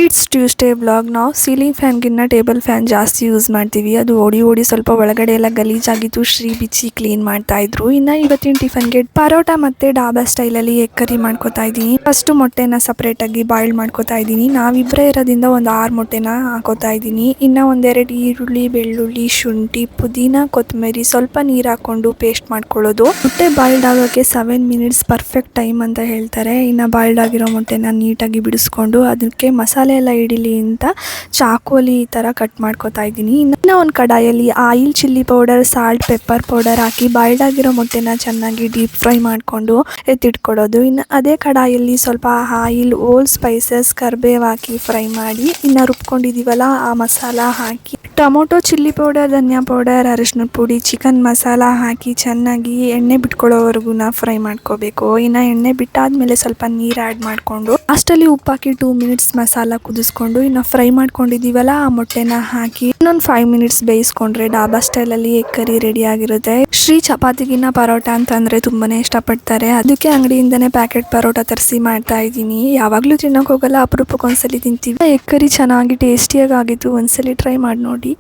It's Tuesday vlog. ನಾವು ceiling ಫ್ಯಾನ್ಗಿನ್ನ table fan ಜಾಸ್ತಿ use ಮಾಡ್ತೀವಿ. ಅದು ಓಡಿ ಓಡಿ ಸ್ವಲ್ಪ ಒಳಗಡೆ ಎಲ್ಲ ಗಲೀಜಾಗಿತ್ತು. ಶ್ರೀ ಬಿಚ್ಚಿ ಕ್ಲೀನ್ ಮಾಡ್ತಾ ಇದ್ರು. ಇನ್ನು ಇವತ್ತಿನ ಟಿಫನ್ಗೆ ಪರೋಟ ಮತ್ತೆ ಡಾಬಾ ಸ್ಟೈಲಲ್ಲಿ ಎಗ್ ಕರಿ ಮಾಡ್ಕೋತಾ ಇದ್ದೀನಿ. ಫಸ್ಟ್ ಮೊಟ್ಟೆನ ಸಪರೇಟ್ ಆಗಿ ಬಾಯ್ಲ್ ಮಾಡ್ಕೋತಾ ಇದ್ದೀನಿ. ನಾವಿಬ್ಬರೇ ಇರೋದ್ರಿಂದ ಒಂದು 6 ಮೊಟ್ಟೆನ ಹಾಕೋತಾ ಇದ್ದೀನಿ. ಇನ್ನು ಒಂದೆರಡು ಈರುಳ್ಳಿ, ಬೆಳ್ಳುಳ್ಳಿ, ಶುಂಠಿ, ಪುದೀನ, ಕೊತ್ತಂಬರಿ, ಸ್ವಲ್ಪ ನೀರು ಹಾಕೊಂಡು ಪೇಸ್ಟ್ ಮಾಡ್ಕೊಳ್ಳೋದು. ಮೊಟ್ಟೆ ಬಾಯ್ಲ್ಡ್ ಆಗೋಕ್ಕೆ 7 ಮಿನಿಟ್ಸ್ ಪರ್ಫೆಕ್ಟ್ ಟೈಮ್ ಅಂತ ಹೇಳ್ತಾರೆ. ಇನ್ನು ಬಾಯ್ಲ್ಡ್ ಆಗಿರೋ ಮೊಟ್ಟೆನ ನೀಟಾಗಿ ಬಿಡಿಸ್ಕೊಂಡು ಅದಕ್ಕೆ ಮಸಾಲೆ ಎಲ್ಲ ಹಿಡಿಲಿ ಅಂತ ಚಾಕೋಲಿ ಈ ಥರ ಕಟ್ ಮಾಡ್ಕೋತಾ ಇದ್ದೀನಿ. ಇನ್ನು ಒಂದು ಕಡಾಯಲ್ಲಿ oil, chilli powder, salt, pepper powder ಹಾಕಿ ಬಾಯ್ಲ್ಡ್ ಆಗಿರೋ ಮೊಟ್ಟೆನ ಚೆನ್ನಾಗಿ ಡೀಪ್ ಫ್ರೈ ಮಾಡಿಕೊಂಡು ಎತ್ತಿಟ್ಕೊಳ್ಳೋದು. ಇನ್ನು ಅದೇ ಕಡಾಯಲ್ಲಿ ಸ್ವಲ್ಪ ಆಯಿಲ್, ಓಲ್ ಸ್ಪೈಸಸ್, ಕರಿಬೇವು ಹಾಕಿ ಫ್ರೈ ಮಾಡಿ ಇನ್ನು ರುಬ್ಕೊಂಡಿದ್ದೀವಲ್ಲ ಆ ಮಸಾಲ ಹಾಕಿ ಟೊಮೊಟೊ, ಚಿಲ್ಲಿ ಪೌಡರ್, ಧನಿಯಾ ಪೌಡರ್, ಅರಿಶಿನದ ಪುಡಿ, ಚಿಕನ್ ಮಸಾಲ ಹಾಕಿ ಚೆನ್ನಾಗಿ ಎಣ್ಣೆ ಬಿಟ್ಕೊಳ್ಳೋವರೆಗೂ ಫ್ರೈ ಮಾಡ್ಕೋಬೇಕು. ಇನ್ನು ಎಣ್ಣೆ ಬಿಟ್ಟಾದ್ಮೇಲೆ ಸ್ವಲ್ಪ ನೀರು ಆ್ಯಡ್ ಮಾಡಿಕೊಂಡು ಅಷ್ಟಲ್ಲಿ ಉಪ್ಪು ಹಾಕಿ 2 ಮಿನಿಟ್ಸ್ ಮಸಾಲ ಕುದಿಸ್ಕೊಂಡು ಇನ್ನು ಫ್ರೈ ಮಾಡ್ಕೊಂಡಿದ್ದೀವಲ್ಲ ಆ ಮೊಟ್ಟೆನ ಹಾಕಿ ಇನ್ನೊಂದು 5 ಮಿನಿಟ್ಸ್ ಬೇಯಿಸ್ಕೊಂಡ್ರೆ ಡಾಬಾ ಸ್ಟೈಲಲ್ಲಿ ಎಗ್ ಕರಿ ರೆಡಿ ಆಗಿರುತ್ತೆ. ಶ್ರೀ ಚಪಾತಿಗಿನ್ನ ಪರೋಟ ಅಂತಂದರೆ ತುಂಬಾನೇ ಇಷ್ಟಪಡ್ತಾರೆ. ಅದಕ್ಕೆ ಅಂಗಡಿಯಿಂದನೇ ಪ್ಯಾಕೆಟ್ ಪರೋಟ ತರಿಸಿ ಮಾಡ್ತಾ ಇದ್ದೀನಿ. ಯಾವಾಗಲೂ ತಿನ್ನೋಕೆ ಹೋಗಲ್ಲ, ಅಪರೂಪಕ್ಕೆ ಒಂದ್ಸಲಿ ತಿಂತೀವಿ. ಎಗ್ ಕರಿ ಚೆನ್ನಾಗಿ ಟೇಸ್ಟಿಯಾಗಿ ಆಗಿತ್ತು. ಒಂದ್ಸಲಿ ಟ್ರೈ ಮಾಡಿ ನೋಡಿ.